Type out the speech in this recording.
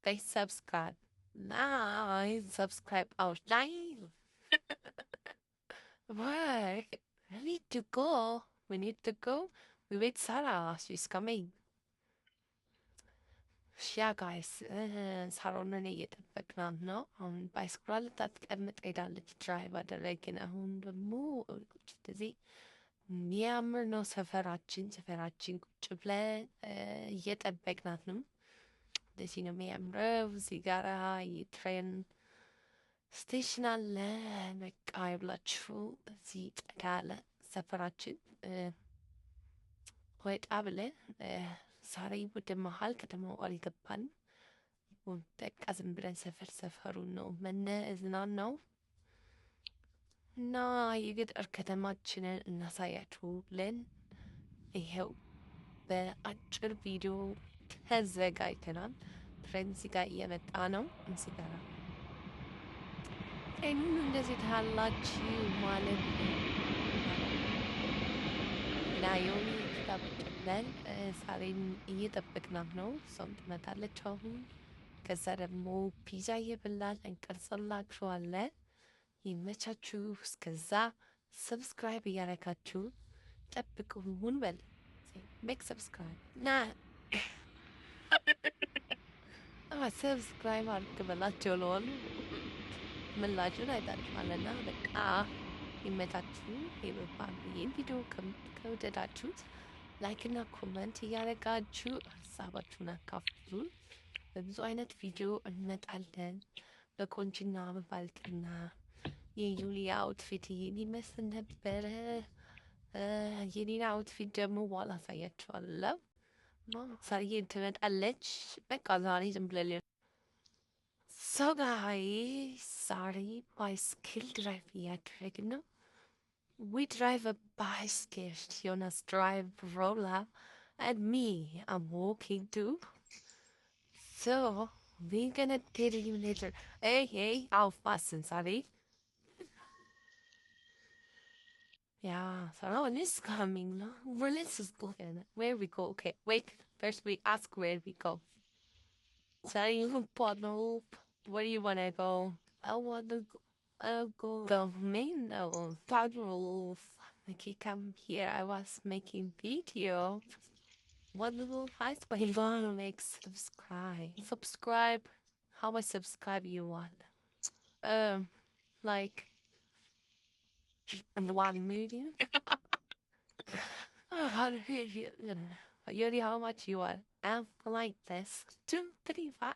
they subscribe. Now subscribe online. Why? I need to go. We need to go. We wait Sarah. She's coming. Yeah, guys. ሳሮንን እየጠበቅናት ነው። አሁን ባይስክሏ ልታስቀምጥ ሄዳለች። ድራይቭ አደረግን። አሁን ደግሞ እንደዚህ የሚያምር ነው ሰፈራችን። ሰፈራችን ቁጭ ብለን እየጠበቅናት ነው። እንደዚህ ነው የሚያምረው። እዚህ ጋራ የትሬን ስቴሽን አለ። በቃ ይብላችሁ። እዚህ ጠጋ ያለ ሰፈራችን ወጣ ብለን ዛሬ ወደ መሀል ከተማው አልገባንም። በቃ ዝም ብለን ሰፈር ሰፈሩን ነው እዝናናው እና የገጠር ከተማችንን እናሳያችሁ ብለን ይኸው በአጭር ቪዲዮ ተዘጋጅተናል። ትሬን እዚህ ጋር እየመጣ ነው። እዚህ ጋር ትሬኑን እንደዚህ ታያላችሁ ማለት ነው። እና የሆነ ጋር ቁጭ ብለን ሳሬን እየጠበቅናት ነው። እሷም ትመጣለች አሁን። ከዛ ደግሞ ፒዛ እየበላን እንቀርጽላችኋለን። ይመቻችሁ። እስከዛ ሰብስክራይብ እያረጋችሁ ጠብቁን በል። ሜክ ሰብስክራይብ ና ሰብስክራይብ አድርግ በላቸው ለሆኑ ምላሹን አይታችኋልና በቃ ይመቻችሁ። ይበባል። ይህን ቪዲዮ ከወደዳችሁት ላይክ እና ኮመንት እያደረጋችሁ ሀሳባችሁን አካፍሉን። በብዙ አይነት ቪዲዮ እንመጣለን። በቆንጅና በባልትና የዩሊያ አውትፊት ይህን ይመስል ነበረ። የኔን አውትፊት ደግሞ በኋላ አሳያችኋለሁ። ሳርዬ ትመጣለች። በቃ ዛሬ ዝም ብለን ሰው ጋይስ ዛሬ ባይስክል ድራይቭ እያደረግን ነው። We drive a bicycle. Jonas drive roller, and me, I'm walking too. So we're gonna tell you later. Hey, how fast, sorry. Yeah, someone is coming. No? Well, let's just go. Where we go? Okay, wait. First we ask where we go. Sorry, Bono. Where do you wanna go? I wanna go. I'll go the main paddle. Like he come here. I was making video. What little advice? But you wanna make subscribe. Subscribe. How much subscribe you want? Like in 1 million. Oh, how much you want? I'm like this. 2, 3, 5.